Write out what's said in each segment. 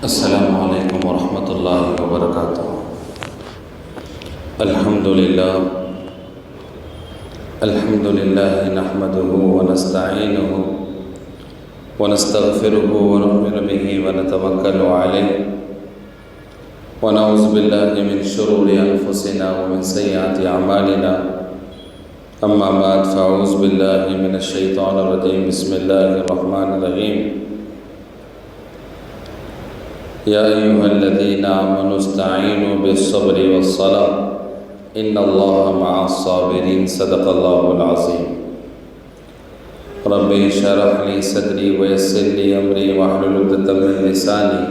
السلام علیکم ورحمۃ اللہ وبرکاتہ۔ الحمدللہ نحمده ونستعینه ونستغفره ونؤمن به ونتوکل علیہ ونعوذ باللہ من شرور انفسنا ومن سیئات اعمالنا، اما بعد فاعوذ باللہ من الشیطان الرجیم، بسم اللہ الرحمن الرحیم۔ یا ایہا الذین آمنوا استعینوا بالصبر والصلاة ان اللہ مع الصابرین، صدق اللہ العظیم۔ رب اشرح لی صدری ویسر لی امری واحلل عقدۃ من لسانی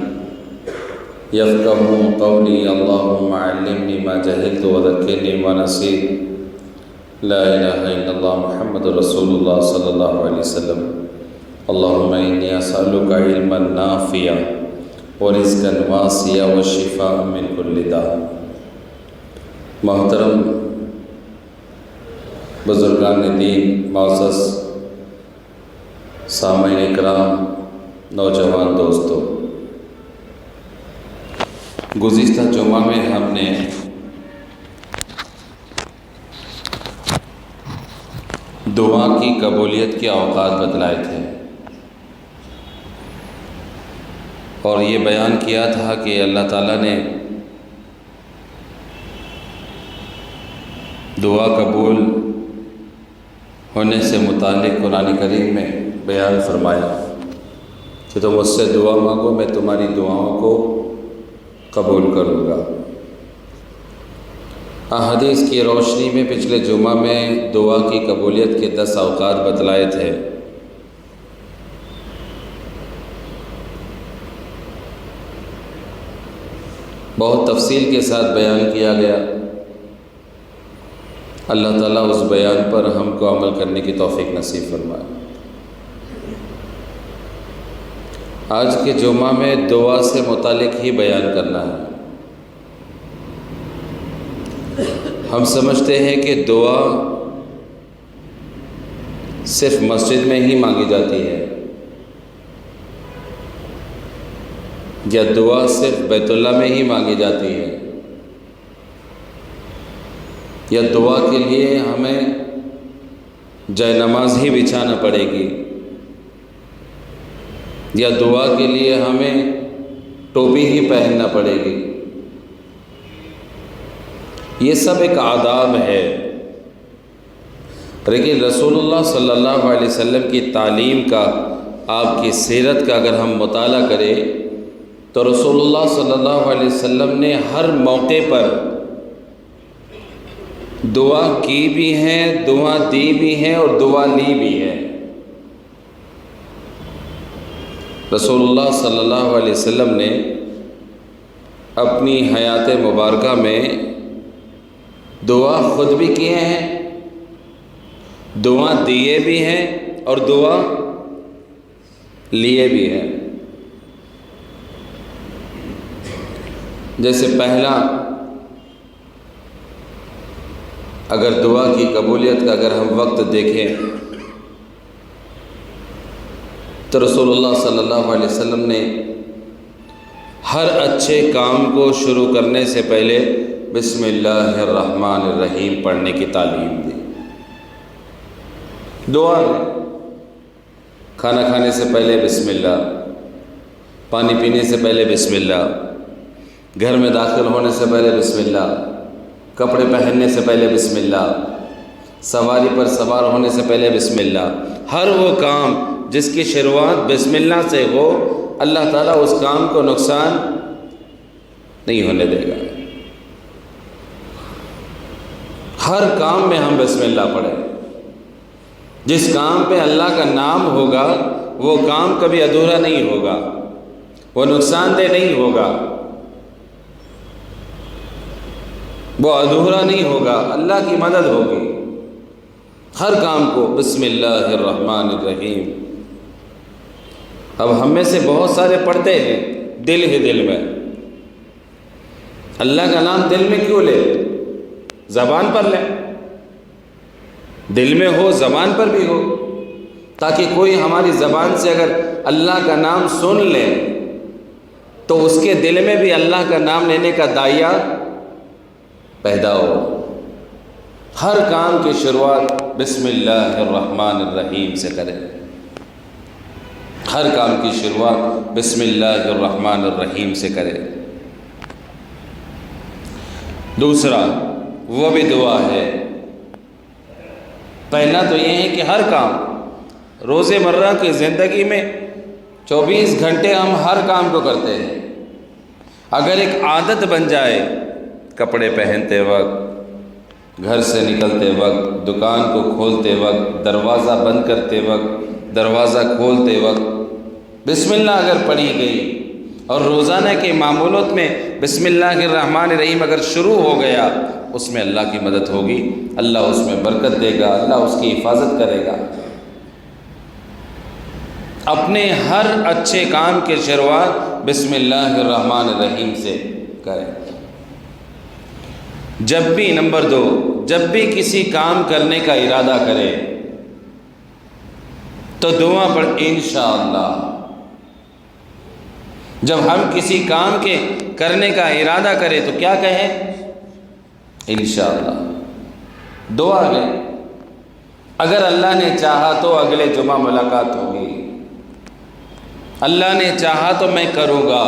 یفقہوا قولی، اللہم علمنی ما جہلت وذکرنی ما نسیت، لا الہ الا اللہ محمد رسول اللہ صلی اللہ علیہ وسلم۔ اللہم انی اسألک علما نافعا ورزقا واسعا وشفاء من کل داء۔ محترم بزرگان دین، معزز سامعین اکرام، نوجوان دوستو، گزشتہ جمعہ میں ہم نے دعا کی قبولیت کے اوقات بتلائے تھے اور یہ بیان کیا تھا کہ اللہ تعالیٰ نے دعا قبول ہونے سے متعلق قرآن کریم میں بیان فرمایا کہ تم مجھ سے دعا مانگو، میں تمہاری دعاؤں کو قبول کروں گا۔ احادیث کی روشنی میں پچھلے جمعہ میں دعا کی قبولیت کے 10 اوقات بتلائے تھے۔ بہت تفصیل کے ساتھ بیان کیا گیا۔ اللہ تعالیٰ اس بیان پر ہم کو عمل کرنے کی توفیق نصیب فرمائے۔ آج کے جمعہ میں دعا سے متعلق ہی بیان کرنا ہے۔ ہم سمجھتے ہیں کہ دعا صرف مسجد میں ہی مانگی جاتی ہے، یا دعا صرف بیت اللہ میں ہی مانگی جاتی ہے، یا دعا کے لیے ہمیں جائے نماز ہی بچھانا پڑے گی، یا دعا کے لیے ہمیں ٹوپی ہی پہننا پڑے گی۔ یہ سب ایک آداب ہے، لیکن رسول اللہ صلی اللہ علیہ وسلم کی تعلیم کا، آپ کی سیرت کا اگر ہم مطالعہ کریں تو رسول اللہ صلی اللہ علیہ وسلم نے ہر موقع پر دعا کی بھی ہے، دعا دی بھی ہے اور دعا لی بھی ہے۔ رسول اللہ صلی اللہ علیہ وسلم نے اپنی حیات مبارکہ میں دعا خود بھی کیے ہیں، دعا دیے بھی ہیں اور دعا لیے بھی ہیں۔ جیسے پہلا، اگر دعا کی قبولیت کا اگر ہم وقت دیکھیں تو رسول اللہ صلی اللہ علیہ وسلم نے ہر اچھے کام کو شروع کرنے سے پہلے بسم اللہ الرحمن الرحیم پڑھنے کی تعلیم دی۔ دعا میں کھانا کھانے سے پہلے بسم اللہ، پانی پینے سے پہلے بسم اللہ، گھر میں داخل ہونے سے پہلے بسم اللہ، کپڑے پہننے سے پہلے بسم اللہ، سواری پر سوار ہونے سے پہلے بسم اللہ۔ ہر وہ کام جس کی شروعات بسم اللہ سے ہو، اللہ تعالیٰ اس کام کو نقصان نہیں ہونے دے گا۔ ہر کام میں ہم بسم اللہ پڑھیں۔ جس کام پہ اللہ کا نام ہوگا وہ کام کبھی ادھورا نہیں ہوگا، وہ نقصان دہ نہیں ہوگا، وہ ادھورا نہیں ہوگا، اللہ کی مدد ہوگی۔ ہر کام کو بسم اللہ الرحمن الرحیم۔ اب ہم میں سے بہت سارے پڑھتے ہیں دل ہی دل میں۔ اللہ کا نام دل میں کیوں لے؟ زبان پر لے، دل میں ہو، زبان پر بھی ہو، تاکہ کوئی ہماری زبان سے اگر اللہ کا نام سن لے تو اس کے دل میں بھی اللہ کا نام لینے کا داعیہ پیدا ہو۔ ہر کام کی شروعات بسم اللہ الرحمن الرحیم سے کرے، ہر کام کی شروعات بسم اللہ الرحمن الرحیم سے کرے۔ دوسرا وہ بھی دعا ہے، پہلا تو یہ ہے کہ ہر کام روز مرہ کی زندگی میں 24 گھنٹے ہم ہر کام کو کرتے ہیں، اگر ایک عادت بن جائے، کپڑے پہنتے وقت، گھر سے نکلتے وقت، دکان کو کھولتے وقت، دروازہ بند کرتے وقت، دروازہ کھولتے وقت بسم اللہ اگر پڑھی گئی، اور روزانہ کے معمولات میں بسم اللہ الرحمن الرحیم اگر شروع ہو گیا، اس میں اللہ کی مدد ہوگی، اللہ اس میں برکت دے گا، اللہ اس کی حفاظت کرے گا۔ اپنے ہر اچھے کام کے شروعات بسم اللہ الرحمن الرحیم سے کریں۔ جب بھی نمبر 2، جب بھی کسی کام کرنے کا ارادہ کرے تو دعا پڑھ انشاءاللہ۔ جب ہم کسی کام کے کرنے کا ارادہ کریں تو کیا کہیں؟ انشاءاللہ۔ دعا ہے، اگر اللہ نے چاہا تو اگلے جمعہ ملاقات ہوگی، اللہ نے چاہا تو میں کروں گا،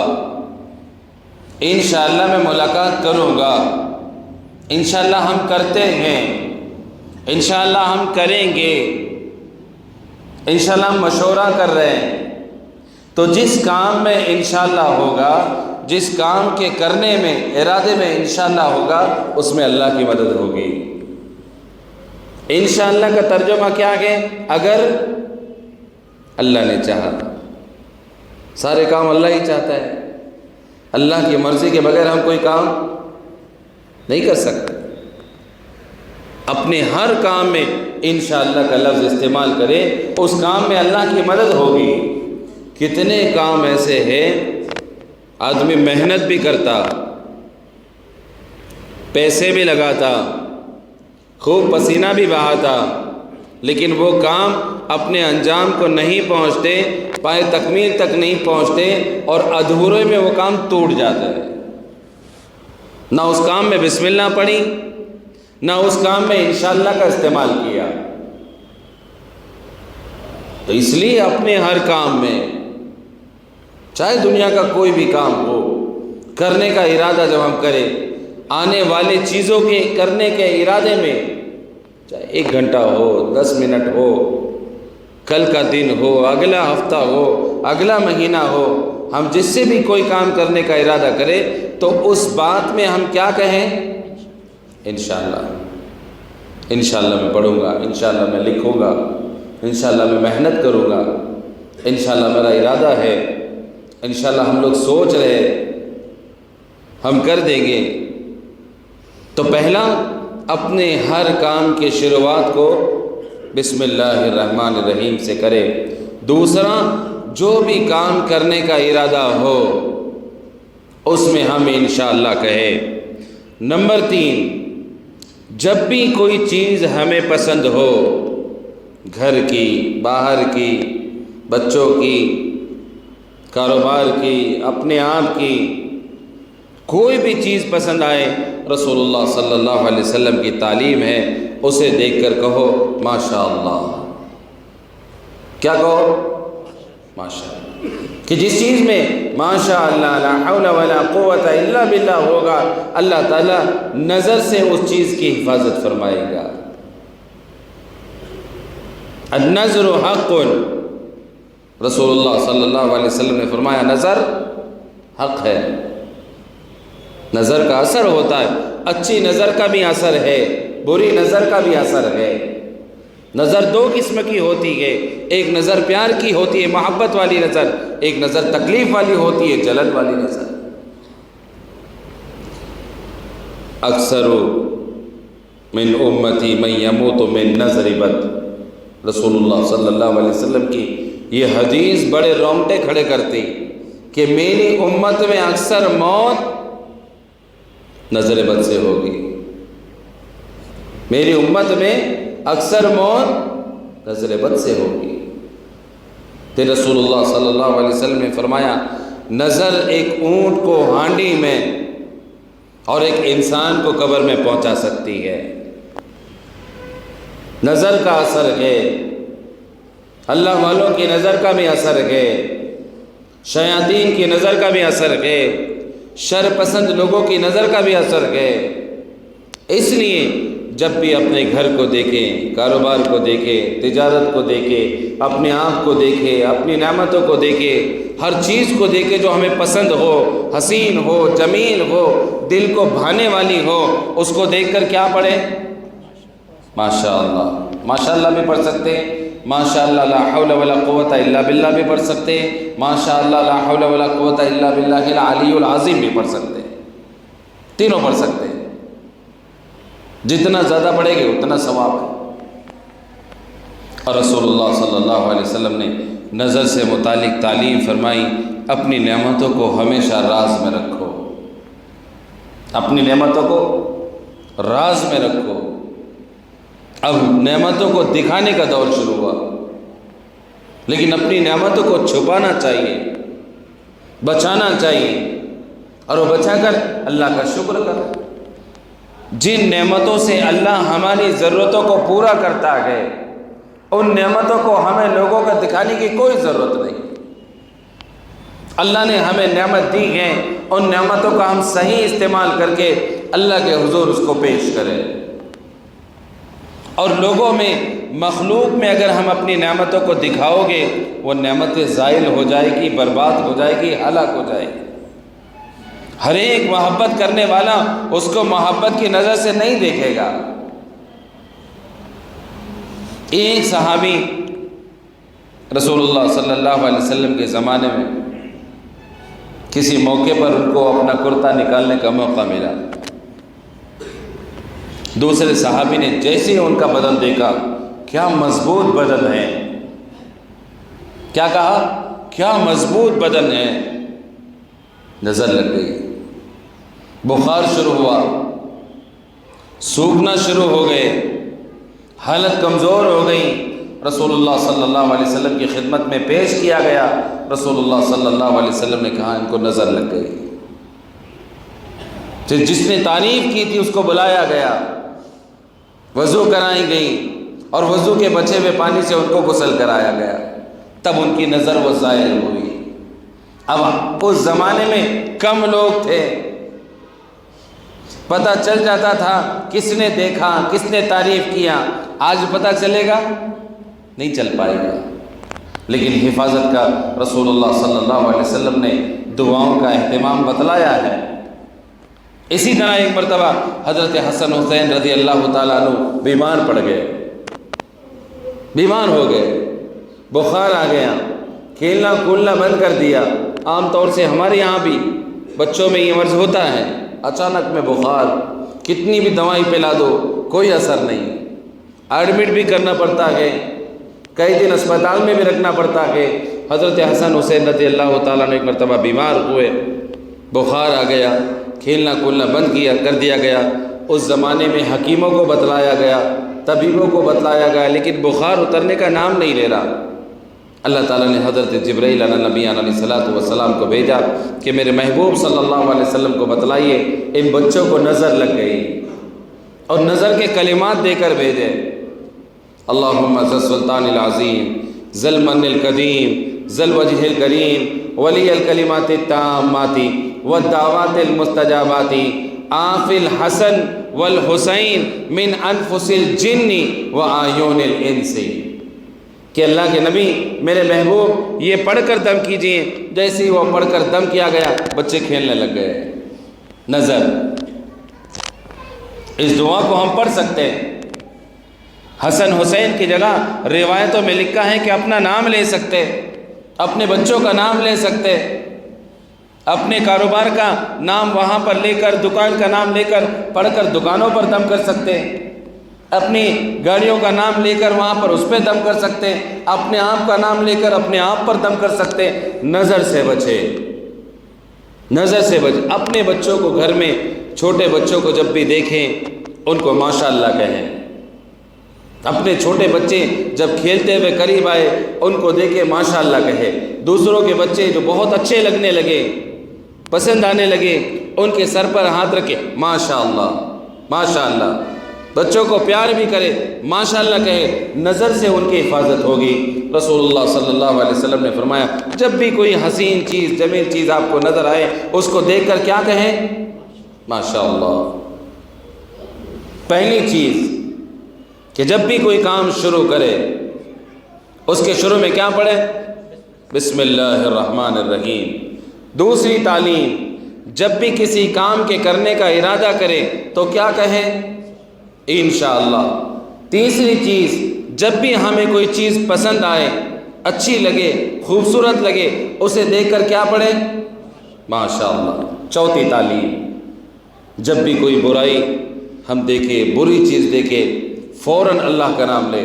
انشاءاللہ میں ملاقات کروں گا، انشاءاللہ ہم کرتے ہیں، انشاءاللہ ہم کریں گے، انشاءاللہ ہم مشورہ کر رہے ہیں۔ تو جس کام میں انشاءاللہ ہوگا، جس کام کے کرنے میں ارادے میں انشاءاللہ ہوگا، اس میں اللہ کی مدد ہوگی۔ انشاءاللہ کا ترجمہ کیا ہے؟ اگر اللہ نے چاہا، سارے کام اللہ ہی چاہتا ہے، اللہ کی مرضی کے بغیر ہم کوئی کام نہیں کر سکتے۔ اپنے ہر کام میں انشاءاللہ کا لفظ استعمال کرے، اس کام میں اللہ کی مدد ہوگی۔ کتنے کام ایسے ہیں آدمی محنت بھی کرتا، پیسے بھی لگاتا، خوب پسینہ بھی بہاتا، لیکن وہ کام اپنے انجام کو نہیں پہنچتے، پائے تکمیل تک نہیں پہنچتے، اور ادھورے میں وہ کام ٹوٹ جاتا ہے۔ نہ اس کام میں بسم اللہ پڑھی، نہ اس کام میں انشاءاللہ کا استعمال کیا۔ تو اس لیے اپنے ہر کام میں، چاہے دنیا کا کوئی بھی کام ہو، کرنے کا ارادہ جب ہم کریں، آنے والے چیزوں کے کرنے کے ارادے میں، چاہے 1 گھنٹہ ہو، 10 منٹ ہو، کل کا دن ہو، اگلا ہفتہ ہو، اگلا مہینہ ہو، ہم جس سے بھی کوئی کام کرنے کا ارادہ کریں تو اس بات میں ہم کیا کہیں؟ انشاءاللہ۔ انشاءاللہ میں پڑھوں گا، انشاءاللہ میں لکھوں گا، انشاءاللہ میں محنت کروں گا، انشاءاللہ میرا ارادہ ہے، انشاءاللہ ہم لوگ سوچ رہے ہم کر دیں گے۔ تو پہلا، اپنے ہر کام کی شروعات کو بسم اللہ الرحمن الرحیم سے کرے۔ دوسرا، جو بھی کام کرنے کا ارادہ ہو اس میں ہم انشاءاللہ کہے۔ نمبر 3، جب بھی کوئی چیز ہمیں پسند ہو، گھر کی، باہر کی، بچوں کی، کاروبار کی، اپنے آپ کی، کوئی بھی چیز پسند آئے، رسول اللہ صلی اللہ علیہ وسلم کی تعلیم ہے، اسے دیکھ کر کہو ماشاءاللہ۔ کیا کہو؟ ماشاءاللہ۔ کہ جس چیز میں ماشاءاللہ لا حول ولا قوت الا باللہ ہوگا، اللہ تعالیٰ نظر سے اس چیز کی حفاظت فرمائے گا۔ النظر حق، رسول اللہ صلی اللہ علیہ وسلم نے فرمایا نظر حق ہے، نظر کا اثر ہوتا ہے، اچھی نظر کا بھی اثر ہے، بری نظر کا بھی اثر ہے۔ نظر 2 قسم کی ہوتی ہے، ایک نظر پیار کی ہوتی ہے، محبت والی نظر، ایک نظر تکلیف والی ہوتی ہے، جلن والی نظر۔ اکثر من امتی من یموت من نظر بد، رسول اللہ صلی اللہ علیہ وسلم کی یہ حدیث بڑے رونگٹے کھڑے کرتی کہ میری امت میں اکثر موت نظر بد سے ہوگی، میری امت میں اکثر موت نظر بد سے ہوگی۔ پھر رسول اللہ صلی اللہ علیہ وسلم نے فرمایا نظر ایک اونٹ کو ہانڈی میں اور ایک انسان کو قبر میں پہنچا سکتی ہے۔ نظر کا اثر ہے، اللہ والوں کی نظر کا بھی اثر ہے، شیاطین کی نظر کا بھی اثر ہے، شر پسند لوگوں کی نظر کا بھی اثر ہے۔ اس لیے جب بھی اپنے گھر کو دیکھیں، کاروبار کو دیکھیں، تجارت کو دیکھیں، اپنے آپ کو دیکھیں، اپنی نعمتوں کو دیکھیں، ہر چیز کو دیکھیں جو ہمیں پسند ہو، حسین ہو، جمیل ہو، دل کو بھانے والی ہو، اس کو دیکھ کر کیا پڑھیں؟ ماشاءاللہ۔ ماشاءاللہ بھی پڑھ سکتے ہیں، ماشاءاللہ لا حول ولا قوت الا باللہ بھی پڑھ سکتے ہیں، ماشاءاللہ لا حول ولا قوت الا باللہ العلی العظیم بھی پڑھ سکتے ہیں، تینوں پڑھ سکتے ہیں۔ جتنا زیادہ پڑھے گے اتنا ثواب ہے۔ اور رسول اللہ صلی اللہ علیہ وسلم نے نظر سے متعلق تعلیم فرمائی، اپنی نعمتوں کو ہمیشہ راز میں رکھو، اپنی نعمتوں کو راز میں رکھو۔ اب نعمتوں کو دکھانے کا دور شروع ہوا، لیکن اپنی نعمتوں کو چھپانا چاہیے، بچانا چاہیے، اور وہ بچا کر اللہ کا شکر کر۔ جن نعمتوں سے اللہ ہماری ضرورتوں کو پورا کرتا ہے، ان نعمتوں کو ہمیں لوگوں کو دکھانے کی کوئی ضرورت نہیں۔ اللہ نے ہمیں نعمت دی ہے، ان نعمتوں کا ہم صحیح استعمال کر کے اللہ کے حضور اس کو پیش کریں۔ اور لوگوں میں، مخلوق میں اگر ہم اپنی نعمتوں کو دکھاؤ گے، وہ نعمتیں زائل ہو جائے گی، برباد ہو جائے گی، ہلاک ہو جائے گی۔ ہر ایک محبت کرنے والا اس کو محبت کی نظر سے نہیں دیکھے گا۔ ایک صحابی رسول اللہ صلی اللہ علیہ وسلم کے زمانے میں کسی موقع پر ان کو اپنا کرتا نکالنے کا موقع ملا۔ دوسرے صحابی نے جیسے ہی ان کا بدن دیکھا، کیا مضبوط بدن ہے، کیا کہا؟ کیا مضبوط بدن ہے۔ نظر لگ گئی، بخار شروع ہوا، سوکھنا شروع ہو گئے، حالت کمزور ہو گئی۔ رسول اللہ صلی اللہ علیہ وسلم کی خدمت میں پیش کیا گیا۔ رسول اللہ صلی اللہ علیہ وسلم نے کہا ان کو نظر لگ گئی۔ پھر جس نے تعریف کی تھی اس کو بلایا گیا، وضو کرائی گئی، اور وضو کے بچے ہوئے پانی سے ان کو غسل کرایا گیا، تب ان کی نظر وہ ظاہر ہوئی۔ اب اس زمانے میں کم لوگ تھے، پتہ چل جاتا تھا کس نے دیکھا، کس نے تعریف کیا۔ آج پتہ چلے گا؟ نہیں چل پائے گا۔ لیکن حفاظت کا رسول اللہ صلی اللہ علیہ وسلم نے دعاؤں کا اہتمام بتلایا ہے۔ اسی طرح ایک مرتبہ حضرت حسن حسین رضی اللہ تعالیٰ عنہ بیمار پڑ گئے، بیمار ہو گئے، بخار آ گیا، کھیلنا کودنا بند کر دیا۔ عام طور سے ہمارے یہاں بھی بچوں میں یہ مرض ہوتا ہے، اچانک میں بخار، کتنی بھی دوائی پلا دو کوئی اثر نہیں، ایڈمٹ بھی کرنا پڑتا ہے، کئی دن اسپتال میں بھی رکھنا پڑتا ہے۔ حضرت حسن حسین رضی اللہ تعالیٰ نے ایک مرتبہ بیمار ہوئے، بخار آ گیا، کھیلنا کودنا بند کر دیا گیا۔ اس زمانے میں حکیموں کو بتلایا گیا، طبیبوں کو بتلایا گیا، لیکن بخار اترنے کا نام نہیں لے رہا۔ اللہ تعالیٰ نے حضرت جبرائیل علیہ نبی علیہ الصلاۃ والسلام کو بھیجا کہ میرے محبوب صلی اللہ علیہ وسلم کو بتلائیے ان بچوں کو نظر لگ گئی، اور نظر کے کلمات دے کر بھیجے۔ اللہم ذا السلطان العظیم، ذا المن القدیم، ذا الوجہ الکریم، ولی الکلمات التامات والدعوات المستجابات، آف الحسن والحسین من انفس الجن وآیون الانس۔ کہ اللہ کے نبی میرے محبوب یہ پڑھ کر دم کیجئے، جیسے ہی وہ پڑھ کر دم کیا گیا بچے کھیلنے لگ گئے۔ نظر، اس دعا کو ہم پڑھ سکتے ہیں۔ حسن حسین کی جگہ روایتوں میں لکھا ہے کہ اپنا نام لے سکتے، اپنے بچوں کا نام لے سکتے، اپنے کاروبار کا نام وہاں پر لے کر، دکان کا نام لے کر پڑھ کر دکانوں پر دم کر سکتے، اپنی گاڑیوں کا نام لے کر وہاں پر اس پہ دم کر سکتے، اپنے آپ کا نام لے کر اپنے آپ پر دم کر سکتے۔ نظر سے بچے، نظر سے بچے۔ اپنے بچوں کو گھر میں، چھوٹے بچوں کو جب بھی دیکھیں ان کو ماشاءاللہ کہیں، اپنے چھوٹے بچے جب کھیلتے ہوئے قریب آئے ان کو دیکھے ماشاءاللہ کہے، دوسروں کے بچے جو بہت اچھے لگنے لگے، پسند آنے لگے، ان کے سر پر ہاتھ رکھے ماشاءاللہ ماشاءاللہ، بچوں کو پیار بھی کرے، ماشاءاللہ کہے، نظر سے ان کی حفاظت ہوگی۔ رسول اللہ صلی اللہ علیہ وسلم نے فرمایا جب بھی کوئی حسین چیز، جمیل چیز آپ کو نظر آئے اس کو دیکھ کر کیا کہیں؟ ماشاءاللہ۔ پہلی چیز کہ جب بھی کوئی کام شروع کرے اس کے شروع میں کیا پڑھے؟ بسم اللہ الرحمن الرحیم۔ دوسری تعلیم، جب بھی کسی کام کے کرنے کا ارادہ کرے تو کیا کہے؟ انشاءاللہ۔ تیسری چیز، جب بھی ہمیں کوئی چیز پسند آئے، اچھی لگے، خوبصورت لگے، اسے دیکھ کر کیا پڑھے؟ ماشاءاللہ۔ چوتھی تعلیم، جب بھی کوئی برائی ہم دیکھے، بری چیز دیکھے، فوراً اللہ کا نام لے،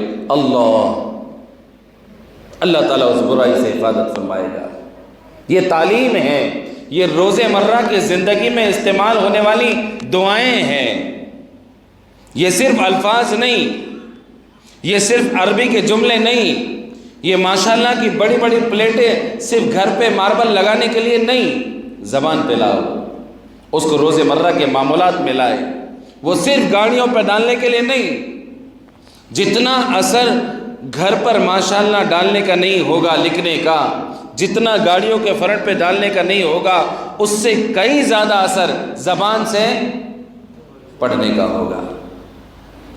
اللہ تعالیٰ اس برائی سے حفاظت فرمائے گا۔ یہ تعلیم ہے، یہ روز مرہ کی زندگی میں استعمال ہونے والی دعائیں ہیں۔ یہ صرف الفاظ نہیں، یہ صرف عربی کے جملے نہیں، یہ ماشاءاللہ کی بڑی بڑی پلیٹیں صرف گھر پہ ماربل لگانے کے لیے نہیں، زبان پہ لاؤ، اس کو روز مرہ کے معمولات میں لائے۔ وہ صرف گاڑیوں پہ ڈالنے کے لیے نہیں، جتنا اثر گھر پر ماشاءاللہ ڈالنے کا نہیں ہوگا لکھنے کا، جتنا گاڑیوں کے فرنٹ پہ ڈالنے کا نہیں ہوگا، اس سے کئی زیادہ اثر زبان سے پڑھنے کا ہوگا۔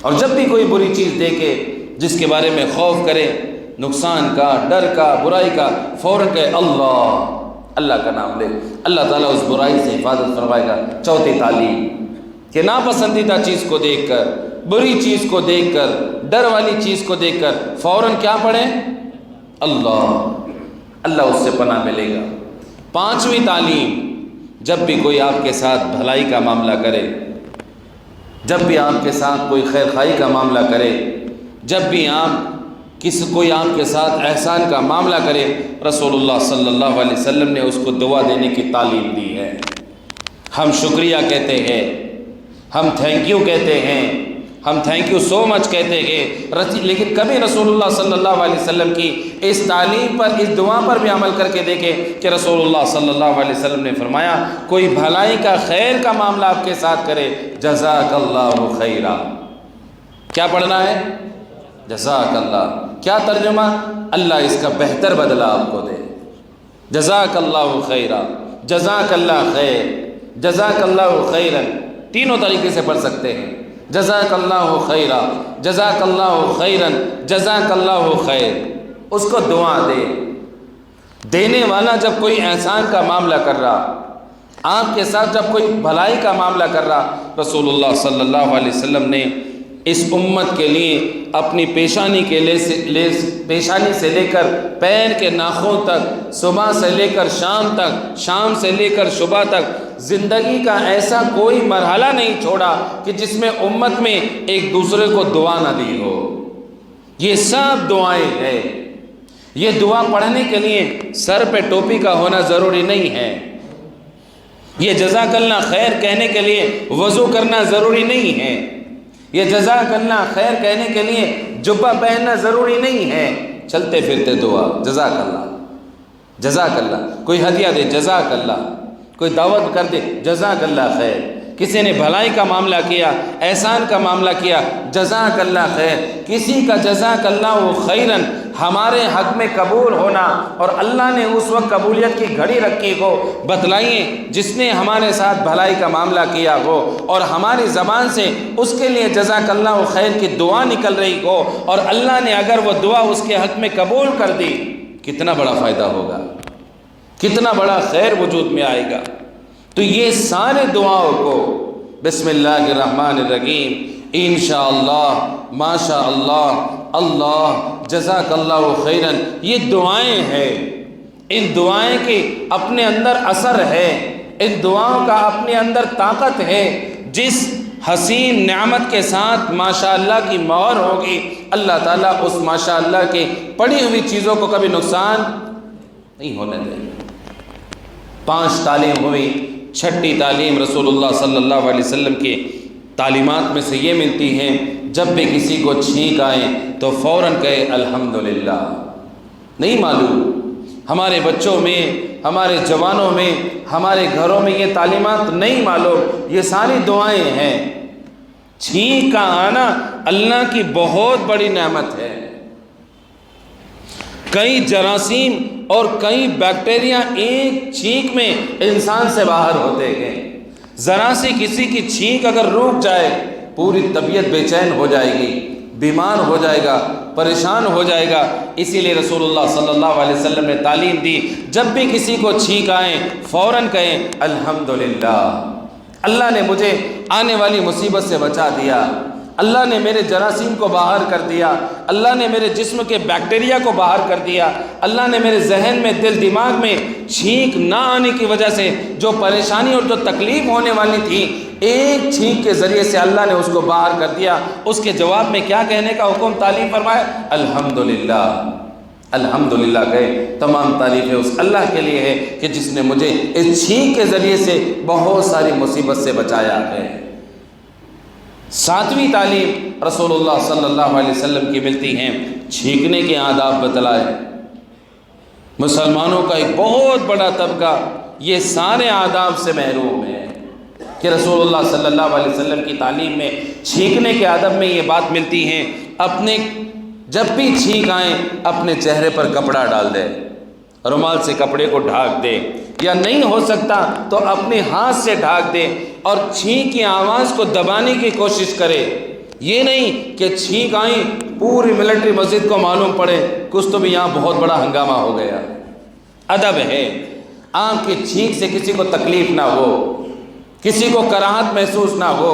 اور جب بھی کوئی بری چیز دیکھے جس کے بارے میں خوف کرے، نقصان کا، ڈر کا، برائی کا، فوراً کہے اللہ کا نام لے، اللہ تعالیٰ اس برائی سے حفاظت فرمائے گا۔ چوتھی تعلیم کہ ناپسندیدہ چیز کو دیکھ کر، بری چیز کو دیکھ کر، ڈر والی چیز کو دیکھ کر فوراً کیا پڑھیں؟ اللہ اس سے پناہ ملے گا۔ پانچویں تعلیم، جب بھی کوئی آپ کے ساتھ بھلائی کا معاملہ کرے، جب بھی آپ کے ساتھ کوئی خیر خواہی کا معاملہ کرے، جب بھی کوئی آپ کے ساتھ احسان کا معاملہ کرے، رسول اللہ صلی اللہ علیہ وسلم نے اس کو دعا دینے کی تعلیم دی ہے۔ ہم شکریہ کہتے ہیں، ہم تھینک یو کہتے ہیں، ہم تھینک یو سو مچ کہتے ہیں، لیکن کبھی رسول اللہ صلی اللہ علیہ وسلم کی اس تعلیم پر، اس دعا پر بھی عمل کر کے دیکھیں کہ رسول اللہ صلی اللہ علیہ وسلم نے فرمایا کوئی بھلائی کا، خیر کا معاملہ آپ کے ساتھ کرے، جزاک اللہ خیرا۔ کیا پڑھنا ہے؟ جزاک اللہ۔ کیا ترجمہ؟ اللہ اس کا بہتر بدلہ آپ کو دے۔ جزاک اللہ خیرا، جزاک اللہ خیر، جزاک اللہ خیرا، تینوں طریقے سے پڑھ سکتے ہیں۔ جزاک اللہ خیرا، جزاک اللہ خیرا، جزاک اللہ خیر، اس کو دعا دے۔ دینے والا جب کوئی احسان کا معاملہ کر رہا، آپ کے ساتھ جب کوئی بھلائی کا معاملہ کر رہا، رسول اللہ صلی اللہ علیہ وسلم نے اس امت کے لیے اپنی پیشانی سے لے کر پیر کے ناخن تک، صبح سے لے کر شام تک، شام سے لے کر صبح تک، زندگی کا ایسا کوئی مرحلہ نہیں چھوڑا کہ جس میں امت میں ایک دوسرے کو دعا نہ دی ہو۔ یہ سب دعائیں ہیں۔ یہ دعا پڑھنے کے لیے سر پہ ٹوپی کا ہونا ضروری نہیں ہے، یہ جزاک اللہ خیر کہنے کے لیے وضو کرنا ضروری نہیں ہے، یہ جزاک اللہ خیر کہنے کے لیے جبہ پہننا ضروری نہیں ہے۔ چلتے پھرتے دعا، جزاک اللہ، جزاک اللہ، کوئی ہدیہ دے، جزاک اللہ، کوئی دعوت کر دے، جزاک اللہ خیر، کسی نے بھلائی کا معاملہ کیا، احسان کا معاملہ کیا، جزاک اللہ خیر، کسی کا جزاک اللہ خیرن ہمارے حق میں قبول ہونا، اور اللہ نے اس وقت قبولیت کی گھڑی رکھی ہو، بتلائیے جس نے ہمارے ساتھ بھلائی کا معاملہ کیا ہو اور ہماری زبان سے اس کے لیے جزاک اللہ خیر کی دعا نکل رہی ہو، اور اللہ نے اگر وہ دعا اس کے حق میں قبول کر دی، کتنا بڑا فائدہ ہوگا، کتنا بڑا خیر وجود میں آئے گا۔ تو یہ سارے دعاؤں کو بسم اللہ الرحمن الرحیم، انشاءاللہ، ماشاءاللہ، اللہ، جزاک اللہ خیرن، یہ دعائیں ہیں۔ ان دعائیں کے اپنے اندر اثر ہے، ان دعاؤں کا اپنے اندر طاقت ہے۔ جس حسین نعمت کے ساتھ ماشاءاللہ کی مہر ہوگی، اللہ تعالیٰ اس ماشاءاللہ کے پڑھی ہوئی چیزوں کو کبھی نقصان نہیں ہونے دیں گے۔ 5 تعلیم ہوئی، چھٹی تعلیم رسول اللہ صلی اللہ علیہ وسلم کی تعلیمات میں سے یہ ملتی ہیں، جب بھی کسی کو چھینک آئے تو فوراً کہے الحمدللہ۔ نہیں معلوم ہمارے بچوں میں، ہمارے جوانوں میں، ہمارے گھروں میں یہ تعلیمات نہیں معلوم، یہ ساری دعائیں ہیں۔ چھینک کا آنا اللہ کی بہت بڑی نعمت ہے۔ کئی جراثیم اور کئی بیکٹیریا ایک چھینک میں انسان سے باہر ہوتے گئے۔ ذرا سی کسی کی چھینک اگر رک جائے، پوری طبیعت بے چین ہو جائے گی، بیمار ہو جائے گا، پریشان ہو جائے گا۔ اسی لیے رسول اللہ صلی اللہ علیہ وسلم نے تعلیم دی، جب بھی کسی کو چھینک آئے فوراً کہیں الحمدللہ، اللہ نے مجھے آنے والی مصیبت سے بچا دیا، اللہ نے میرے جراثیم کو باہر کر دیا، اللہ نے میرے جسم کے بیکٹیریا کو باہر کر دیا، اللہ نے میرے ذہن میں، دل دماغ میں چھینک نہ آنے کی وجہ سے جو پریشانی اور جو تکلیف ہونے والی تھی، ایک چھینک کے ذریعے سے اللہ نے اس کو باہر کر دیا۔ اس کے جواب میں کیا کہنے کا حکم تعلیم فرمایا؟ الحمدللہ۔ الحمدللہ کہے، تمام تعریفیں اس اللہ کے لیے ہے کہ جس نے مجھے اس چھینک کے ذریعے سے بہت ساری مصیبت سے بچایا ہے۔ ساتویں تعلیم رسول اللہ صلی اللہ علیہ وسلم کی ملتی ہیں، چھینکنے کے آداب بتلائے۔ مسلمانوں کا ایک بہت بڑا طبقہ یہ سارے آداب سے محروم ہے کہ رسول اللہ صلی اللہ علیہ وسلم کی تعلیم میں چھینکنے کے آداب میں یہ بات ملتی ہیں، اپنے جب بھی چھینک آئیں اپنے چہرے پر کپڑا ڈال دے، رومال سے کپڑے کو ڈھانک دے، یا نہیں ہو سکتا تو اپنے ہاتھ سے ڈھانک دے اور چھینک کی آواز کو دبانے کی کوشش کرے۔ یہ نہیں کہ چھینک آئیں پوری ملٹری مسجد کو معلوم پڑے کچھ تو بھی یہاں بہت بڑا ہنگامہ ہو گیا۔ ادب ہے، آپ کی چھینک سے کسی کو تکلیف نہ ہو، کسی کو کراہت محسوس نہ ہو،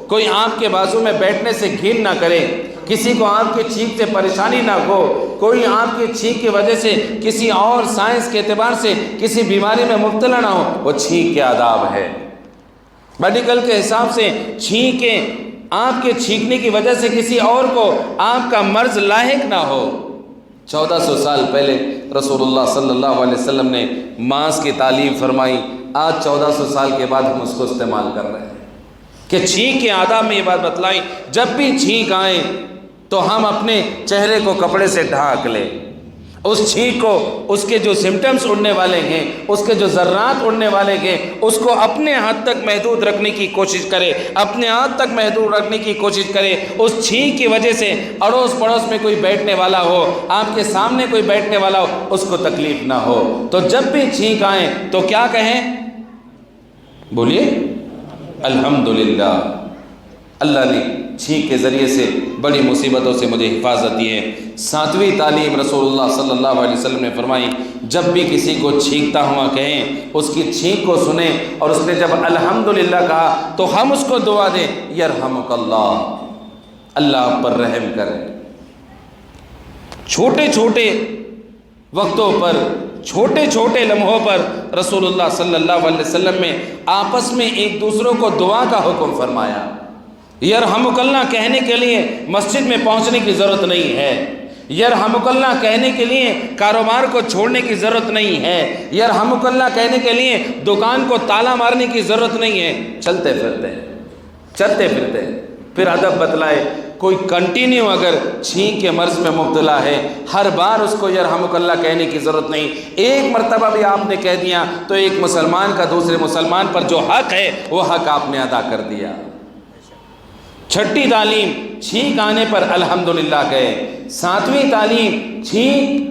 کوئی آپ کے بازو میں بیٹھنے سے گھن نہ کرے، کسی کو آپ کی چھینک سے پریشانی نہ ہو، کوئی آپ کی چھینک کی وجہ سے کسی اور سائنس کے اعتبار سے کسی بیماری میں مبتلا نہ ہو۔ وہ چھینک کے آداب ہے۔ میڈیکل کے حساب سے چھینکیں آپ کے چھینکنے کی وجہ سے کسی اور کو آپ کا مرض لاحق نہ ہو۔ 1400 سال پہلے رسول اللہ صلی اللہ علیہ وسلم نے ماسک کی تعلیم فرمائی، آج 1400 سال کے بعد ہم اس کو استعمال کر رہے ہیں کہ چھینک کے آداب میں یہ بات بتلائی، جب بھی چھینک آئیں تو ہم اپنے چہرے کو کپڑے سے ڈھانک لیں۔ اس چھینک کو، اس کے جو سمٹمز اڑنے والے ہیں، اس کے جو ذرات اڑنے والے ہیں، اس کو اپنے حد تک محدود رکھنے کی کوشش کرے، اپنے حد تک محدود رکھنے کی کوشش کرے۔ اس چھینک کی وجہ سے اڑوس پڑوس میں کوئی بیٹھنے والا ہو، آپ کے سامنے کوئی بیٹھنے والا ہو، اس کو تکلیف نہ ہو۔ تو جب بھی چھینک آئیں تو کیا کہیں؟ بولیے الحمدللہ، اللہ نے چھینک کے ذریعے سے بڑی مصیبتوں سے مجھے حفاظت دی ہے۔ ساتویں تعلیم رسول اللہ صلی اللہ علیہ وسلم نے فرمائی، جب بھی کسی کو چھینکتا ہوا کہیں، اس کی چھینک کو سنیں اور اس نے جب الحمدللہ کہا تو ہم اس کو دعا دیں، یرحمک اللہ، اللہ آپ پر رحم کرے۔ چھوٹے چھوٹے وقتوں پر، چھوٹے چھوٹے لمحوں پر رسول اللہ صلی اللہ علیہ وسلم نے آپس میں ایک دوسروں کو دعا کا حکم فرمایا۔ یرحمک اللہ کہنے کے لیے مسجد میں پہنچنے کی ضرورت نہیں ہے، یرحمک اللہ کہنے کے لیے کاروبار کو چھوڑنے کی ضرورت نہیں ہے، یرحمک اللہ کہنے کے لیے دکان کو تالا مارنے کی ضرورت نہیں ہے۔ چلتے پھرتے پھر ادب بتلائے، کوئی کنٹینیو اگر چھینک کے مرض میں مبتلا ہے، ہر بار اس کو یرحمک اللہ کہنے کی ضرورت نہیں، ایک مرتبہ بھی آپ نے کہہ دیا تو ایک مسلمان کا دوسرے مسلمان پر جو حق ہے وہ حق آپ نے ادا کر دیا۔ چھٹی تعلیم، چھینک آنے پر الحمدللہ کہے۔ ساتویں تعلیم، چھینک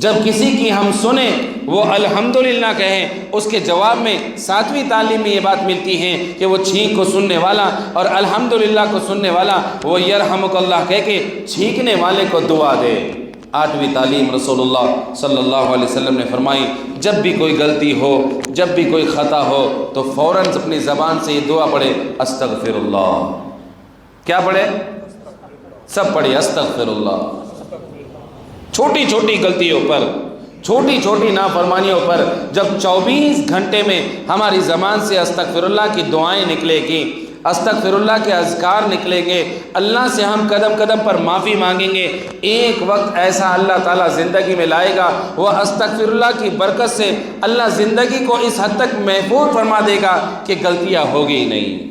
جب کسی کی ہم سنیں وہ الحمدللہ کہیں، اس کے جواب میں ساتویں تعلیم میں یہ بات ملتی ہے کہ وہ چھینک کو سننے والا اور الحمدللہ کو سننے والا وہ یرحمک اللہ کہہ کے چھینکنے والے کو دعا دے۔ آٹھویں تعلیم رسول اللہ صلی اللہ علیہ وسلم نے فرمائی، جب بھی کوئی غلطی ہو، جب بھی کوئی خطا ہو تو فوراً اپنی زبان سے یہ دعا پڑھے، استغفر اللہ۔ کیا پڑھے؟ سب پڑھے استغفر اللہ۔ چھوٹی چھوٹی غلطیوں پر، چھوٹی چھوٹی نافرمانیوں پر جب 24 گھنٹے میں ہماری زبان سے استغفر اللہ کی دعائیں نکلے گی، استغفر اللہ کے اذکار نکلیں گے، اللہ سے ہم قدم قدم پر معافی مانگیں گے، ایک وقت ایسا اللہ تعالیٰ زندگی میں لائے گا، وہ استغفر اللہ کی برکت سے اللہ زندگی کو اس حد تک محفوظ فرما دے گا کہ غلطیاں ہوگی ہی نہیں۔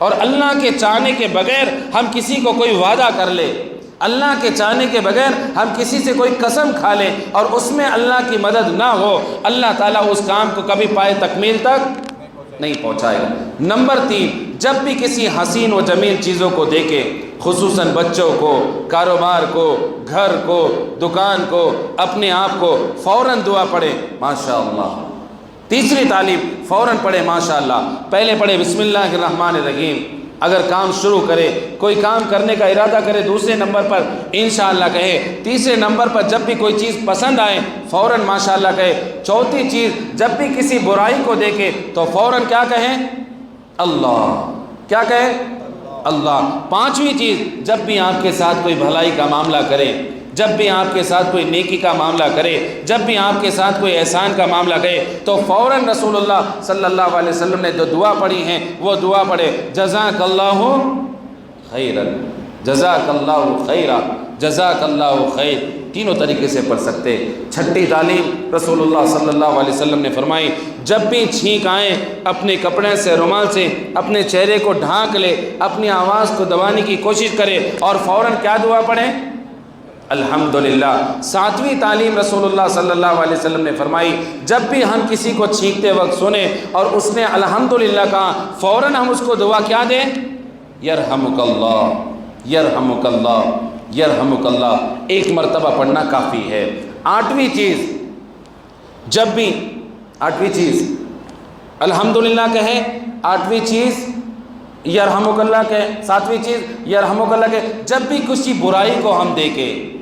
اور اللہ کے چاہنے کے بغیر ہم کسی کو کوئی وعدہ کر لے، اللہ کے چاہنے کے بغیر ہم کسی سے کوئی قسم کھا لیں اور اس میں اللہ کی مدد نہ ہو، اللہ تعالیٰ اس کام کو کبھی پائے تکمیل تک نہیں پہنچائے گا۔ نمبر 3، جب بھی کسی حسین و جمیل چیزوں کو دیکھے، خصوصاً بچوں کو، کاروبار کو، گھر کو، دکان کو، اپنے آپ کو، فوراً دعا پڑھے ماشاءاللہ۔ تیسری تعلیم، فوراً پڑھے ماشاءاللہ۔ پہلے پڑھے بسم اللہ الرحمن الرحیم، اگر کام شروع کرے، کوئی کام کرنے کا ارادہ کرے، دوسرے نمبر پر انشاءاللہ کہے، تیسرے نمبر پر جب بھی کوئی چیز پسند آئے فوراً ماشاءاللہ کہے، چوتھی چیز جب بھی کسی برائی کو دیکھے تو فوراً کیا کہیں؟ اللہ۔ کیا کہے؟ اللہ۔ پانچویں چیز، جب بھی آپ کے ساتھ کوئی بھلائی کا معاملہ کرے، جب بھی آپ کے ساتھ کوئی نیکی کا معاملہ کرے، جب بھی آپ کے ساتھ کوئی احسان کا معاملہ کرے تو فوراً رسول اللہ صلی اللہ علیہ وسلم نے جو دعا پڑھی ہیں وہ دعا پڑھے، جزاک اللہ خیرا، جزاک اللہ خیرا، جزاک اللہ خیر۔ تینوں طریقے سے پڑھ سکتے۔ چھٹی تعلیم، رسول اللہ صلی اللہ علیہ وسلم نے فرمائی، جب بھی چھینک آئیں اپنے کپڑے سے، رومال سے اپنے چہرے کو ڈھانک لے، اپنی آواز کو دبانے کی کوشش کرے اور فوراً کیا دعا پڑھیں؟ الحمدللہ۔ ساتویں تعلیم رسول اللہ صلی اللہ علیہ وسلم نے فرمائی، جب بھی ہم کسی کو چھینکتے وقت سنیں اور اس نے الحمدللہ کہا، فوراً ہم اس کو دعا کیا دیں؟ یرحمک اللہ، یرحمک اللہ، یرحمک اللہ۔ ایک مرتبہ پڑھنا کافی ہے۔ آٹھویں چیز، جب بھی آٹھویں چیز الحمدللہ کہے، آٹھویں چیز یرحمک اللہ کہے، ساتویں چیز یرحمک اللہ کہے۔ جب بھی کسی برائی کو ہم دیکھیں،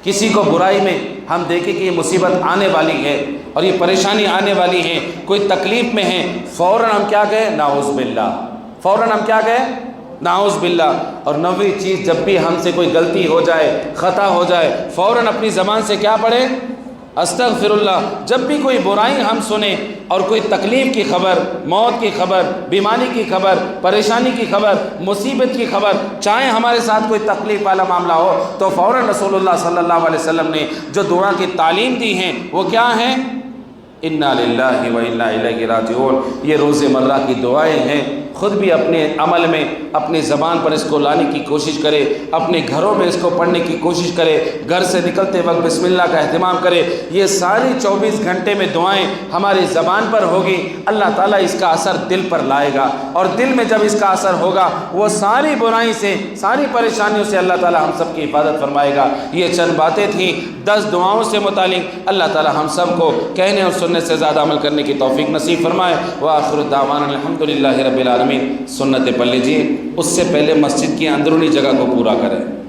کسی کو برائی میں ہم دیکھیں کہ یہ مصیبت آنے والی ہے اور یہ پریشانی آنے والی ہے، کوئی تکلیف میں ہے، فوراً ہم کیا کہیں؟ نعوذ باللہ۔ فوراً ہم کیا کہیں؟ نعوذ باللہ۔ اور نویں چیز، جب بھی ہم سے کوئی غلطی ہو جائے، خطا ہو جائے، فوراً اپنی زبان سے کیا پڑھے؟ استغفر اللہ۔ جب بھی کوئی برائی ہم سنیں اور کوئی تکلیف کی خبر، موت کی خبر، بیماری کی خبر، پریشانی کی خبر، مصیبت کی خبر، چاہے ہمارے ساتھ کوئی تکلیف والا معاملہ ہو، تو فوراً رسول اللہ صلی اللہ علیہ وسلم نے جو دعا کی تعلیم دی ہیں وہ کیا ہیں؟ انا للہ و انا الیہ راجعون۔ یہ روز مرہ کی دعائیں ہیں۔ خود بھی اپنے عمل میں اپنی زبان پر اس کو لانے کی کوشش کرے، اپنے گھروں میں اس کو پڑھنے کی کوشش کرے، گھر سے نکلتے وقت بسم اللہ کا اہتمام کرے۔ یہ ساری 24 گھنٹے میں دعائیں ہماری زبان پر ہوگی، اللہ تعالیٰ اس کا اثر دل پر لائے گا، اور دل میں جب اس کا اثر ہوگا وہ ساری برائی سے، ساری پریشانیوں سے اللہ تعالیٰ ہم سب کی حفاظت فرمائے گا۔ یہ چند باتیں تھیں 10 دعاؤں سے متعلق۔ اللہ تعالیٰ ہم سب کو کہنے اور سننے سے زیادہ عمل کرنے کی توفیق نصیب فرمائے۔ وآخر دعوانا الحمدللہ رب العالمین۔ سنتیں پڑھ لیجیے، اس سے پہلے مسجد کی اندرونی جگہ کو پورا کریں۔